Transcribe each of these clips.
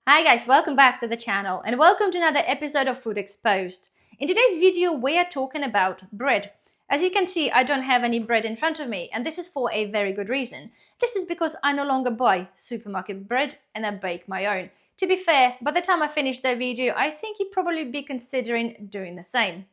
Hi guys, welcome back to the channel and welcome to another episode of Food Exposed. In today's video, we are talking about bread. As you can see, I don't have any bread in front of me, and this is for a very good reason. This is because I no longer buy supermarket bread and I bake my own. To be fair, by the time I finish the video, I think you'd probably be considering doing the same.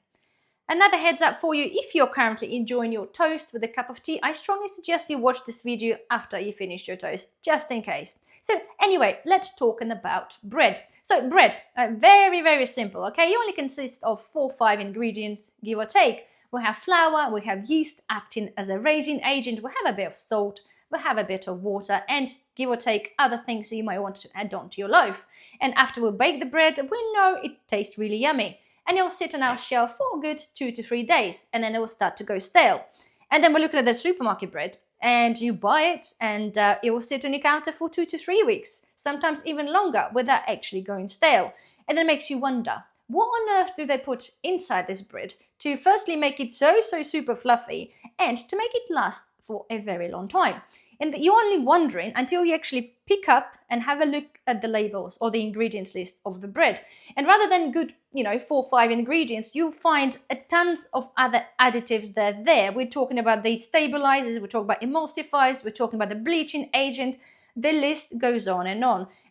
Another heads up for you, if you're currently enjoying your toast with a cup of tea, I strongly suggest you watch this video after you finish your toast, just in case. So anyway, let's talk about bread. So bread, very simple, okay? It only consists of 4 or 5 ingredients, give or take. We have flour, we have yeast acting as a raising agent, we have a bit of salt, we have a bit of water, and give or take other things you might want to add on to your loaf. And after we bake the bread, we know it tastes really yummy. And it'll sit on our shelf for a good 2 to 3 days, and then it will start to go stale. And then we're looking at the supermarket bread, and you buy it, and it will sit on your counter for 2 to 3 weeks, sometimes even longer, without actually going stale. And it makes you wonder, what on earth do they put inside this bread to firstly make it so super fluffy, and to make it last for a very long time? And you're only wondering until you actually pick up and have a look at the labels or the ingredients list of the bread. And rather than good, 4 or 5 ingredients, you'll find a tons of other additives that are there. We're talking about the stabilizers, we're talking about emulsifiers, we're talking about the bleaching agent. The list goes on.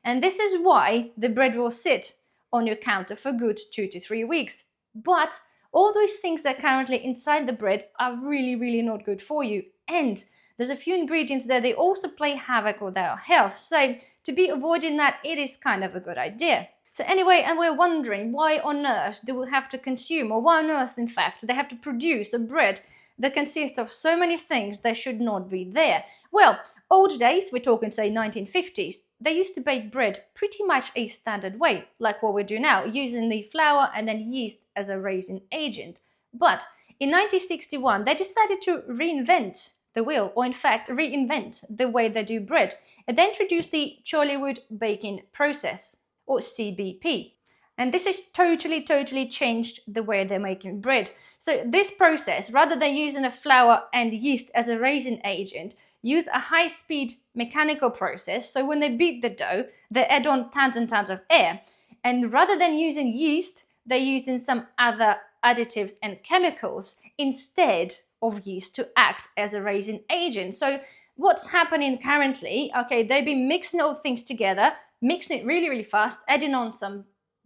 And this is why the bread will sit on your counter for good 2 to 3 weeks. But all those things that are currently inside the bread are really not good for you. And there's a few ingredients there, they also play havoc with our health. So to be avoiding that, it is kind of a good idea. So anyway, and we're wondering why on earth do we have to consume, or why on earth, in fact, they have to produce a bread that consists of so many things that should not be there. Well, old days, we're talking say 1950s, they used to bake bread pretty much a standard way, like what we do now, using the flour and then yeast as a raising agent. But in 1961, they decided to reinvent the wheel, or in fact reinvent the way they do bread, and they introduced the Chorleywood baking process, or CBP. And this has totally changed the way they're making bread. So this process, rather than using a flour and yeast as a raising agent, use a high-speed mechanical process. So when they beat the dough, they add on tons and tons of air. And rather than using yeast, they're using some other additives and chemicals instead of yeast to act as a raising agent. So what's happening currently, okay, they've been mixing all things together, mixing it really fast, adding on some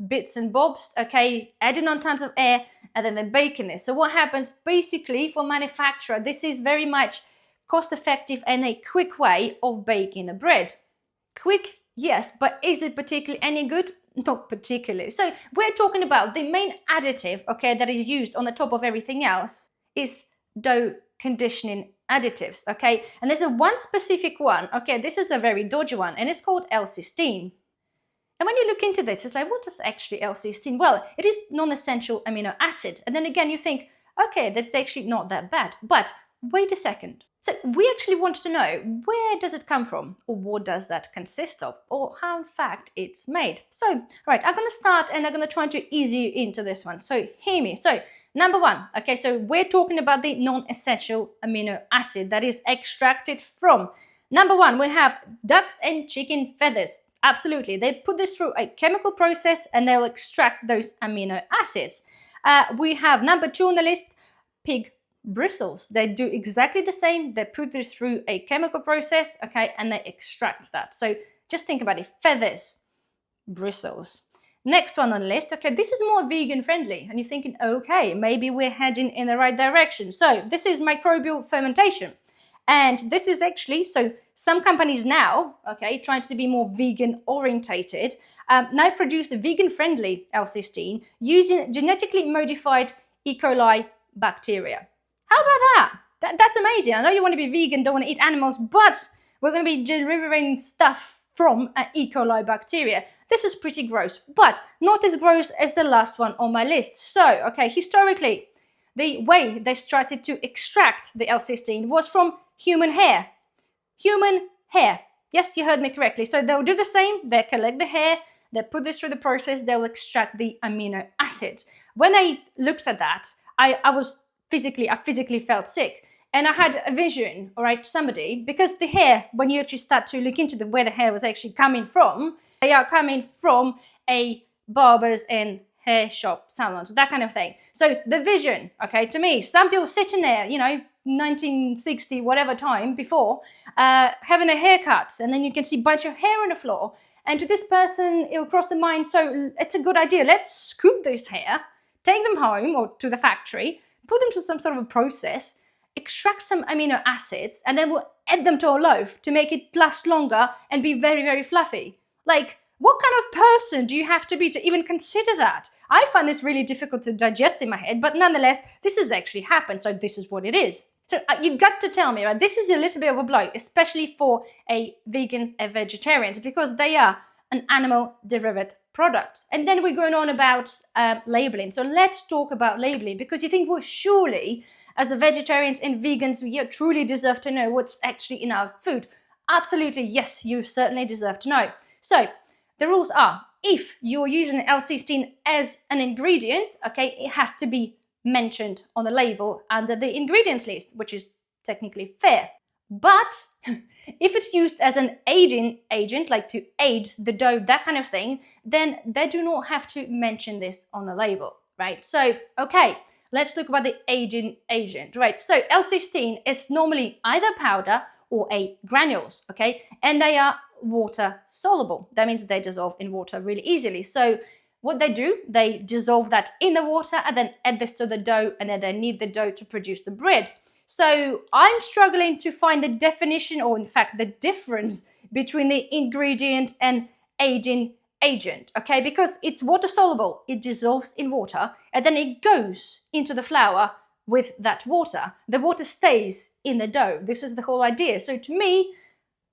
bits and bobs, okay, adding on tons of air, and then they're baking this. So what happens basically for manufacturer, this is very much cost effective and a quick way of baking a bread. Quick, yes, but is it particularly any good? Not particularly. So we're talking about the main additive, okay, that is used on the top of everything else is dough conditioning additives, okay? And there's one specific one, okay, this is a very dodgy one, and it's called L-cysteine. And when you look into this, it's like, what is actually L-cysteine? Well, it is non-essential amino acid. And then again, you think, okay, that's actually not that bad. But wait a second. So we actually want to know, where does it come from? Or what does that consist of? Or how, in fact, it's made? So, right, I'm going to start and I'm going to try to ease you into this one. So, hear me. So, number 1, okay, so we're talking about the non-essential amino acid that is extracted from. Number 1, we have ducks and chicken feathers. Absolutely, they put this through a chemical process and they'll extract those amino acids. We have number 2 on the list, pig bristles. They do exactly the same. They put this through a chemical process, okay, and they extract that. So just think about it, feathers, bristles. Next one on the list, okay, this is more vegan friendly, and you're thinking, okay, maybe we're heading in the right direction. So this is microbial fermentation, and this is actually, so some companies now, okay, trying to be more vegan orientated, now produce the vegan friendly L-cysteine using genetically modified E. coli bacteria. How about that? That's amazing. I know you want to be vegan, don't want to eat animals, but we're going to be delivering stuff from an E. coli bacteria. This is pretty gross, but not as gross as the last one on my list. So, okay, historically, the way they started to extract the L-cysteine was from human hair. Human hair. Yes, you heard me correctly. So they'll do the same. They collect the hair, they put this through the process, they'll extract the amino acids. When I looked at that, I physically felt sick. And I had a vision, all right, somebody, because the hair, when you actually start to look into where the hair was actually coming from, They are coming from a barbers and hair shop, salons, that kind of thing. So the vision, okay, to me, somebody was sitting there, 1960, whatever time before, having a haircut, and then you can see a bunch of hair on the floor. And to this person, it will cross the mind, so it's a good idea. Let's scoop this hair, take them home or to the factory, put them through some sort of a process, extract some amino acids, and then we'll add them to a loaf to make it last longer and be very, very fluffy. Like, what kind of person do you have to be to even consider that? I find this really difficult to digest in my head, but nonetheless, this has actually happened, so this is what it is. So you got to tell me, right, this is a little bit of a blow, especially for vegans and vegetarians, because they are an animal-derived product. And then we're going on about labeling. So let's talk about labeling, because you think, well, surely, as a vegetarians and vegans, we truly deserve to know what's actually in our food. Absolutely, yes, you certainly deserve to know. So the rules are, if you're using L-cysteine as an ingredient, okay, it has to be mentioned on the label under the ingredients list, which is technically fair. But if it's used as an aiding agent, like to aid the dough, that kind of thing, then they do not have to mention this on the label, right? So, okay, let's talk about the aiding agent, right? So L-cysteine is normally either powder or granules, okay? And they are water soluble. That means they dissolve in water really easily. So what they do, they dissolve that in the water and then add this to the dough, and then they knead the dough to produce the bread. So I'm struggling to find the definition, or in fact the difference between the ingredient and aiding agent, okay? Because it's water soluble, it dissolves in water, and then it goes into the flour with that water. The water stays in the dough. This is the whole idea. So to me,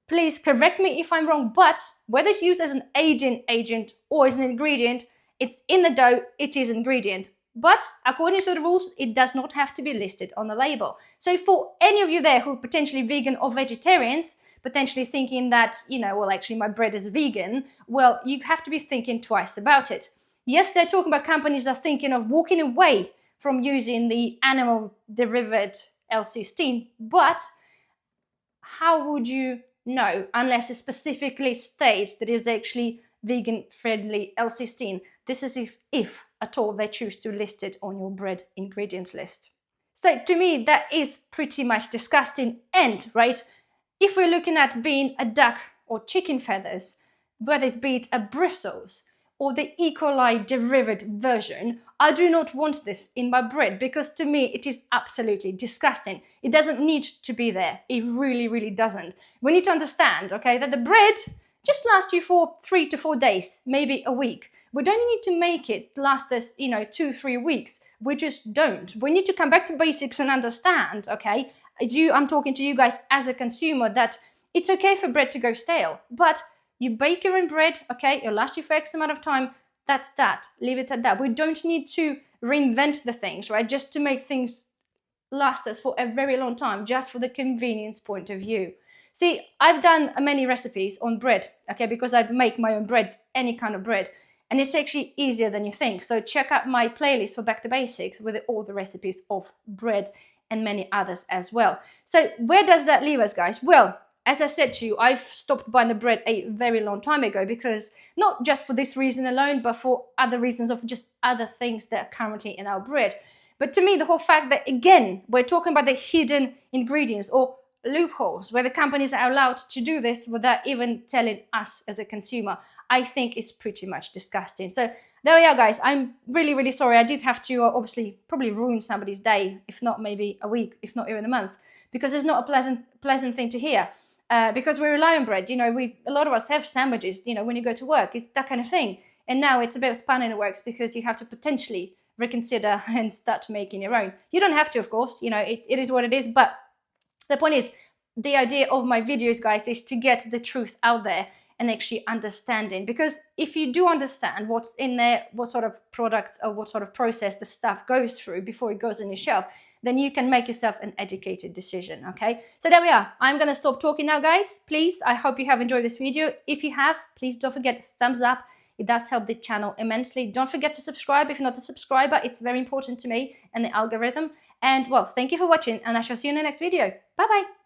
please correct me if I'm wrong, but whether it's used as an aiding agent or as an ingredient, it's in the dough, it is ingredient. But according to the rules, it does not have to be listed on the label. So for any of you there who are potentially vegan or vegetarians, potentially thinking that, well, actually my bread is vegan, well, you have to be thinking twice about it. Yes, they're talking about companies that are thinking of walking away from using the animal-derived L-cysteine, but how would you know unless it specifically states that it is actually vegan-friendly L-cysteine? This is if at all they choose to list it on your bread ingredients list. So to me, that is pretty much disgusting. And, right, if we're looking at being a duck or chicken feathers, whether it's be it a bristles or the E. coli derived version, I do not want this in my bread, because to me it is absolutely disgusting. It doesn't need to be there. It really, really doesn't. We need to understand, okay, that the bread just lasts you for 3 to 4 days, maybe a week. We don't need to make it last us, 2-3 weeks. We just don't. We need to come back to basics and understand, okay, I'm talking to you guys as a consumer, that it's okay for bread to go stale, but you bake your own bread, okay, it'll last you for X amount of time. That's that. Leave it at that. We don't need to reinvent the things, right, just to make things last us for a very long time, just for the convenience point of view. See, I've done many recipes on bread, okay, because I make my own bread, any kind of bread, and it's actually easier than you think. So check out my playlist for Back to Basics with all the recipes of bread and many others as well. So where does that leave us, guys? Well, as I said to you, I've stopped buying the bread a very long time ago, because not just for this reason alone, but for other reasons of just other things that are currently in our bread. But to me, the whole fact that, again, we're talking about the hidden ingredients or loopholes where the companies are allowed to do this without even telling us as a consumer, I think is pretty much disgusting. So there we are, guys. I'm really, really sorry. I did have to obviously probably ruin somebody's day, if not maybe a week, if not even a month, because it's not a pleasant thing to hear. Because we rely on bread, a lot of us have sandwiches, when you go to work, it's that kind of thing. And now it's a bit of span in the works, because you have to potentially reconsider and start making your own. You don't have to, of course, it is what it is. But the point is, the idea of my videos, guys, is to get the truth out there and actually understanding. Because if you do understand what's in there, what sort of products or what sort of process the stuff goes through before it goes on your shelf, then you can make yourself an educated decision, okay? So there we are. I'm gonna stop talking now, guys. Please, I hope you have enjoyed this video. If you have, please don't forget thumbs up. It does help the channel immensely. Don't forget to subscribe if you're not a subscriber. It's very important to me and the algorithm. And well, thank you for watching, and I shall see you in the next video. Bye-bye.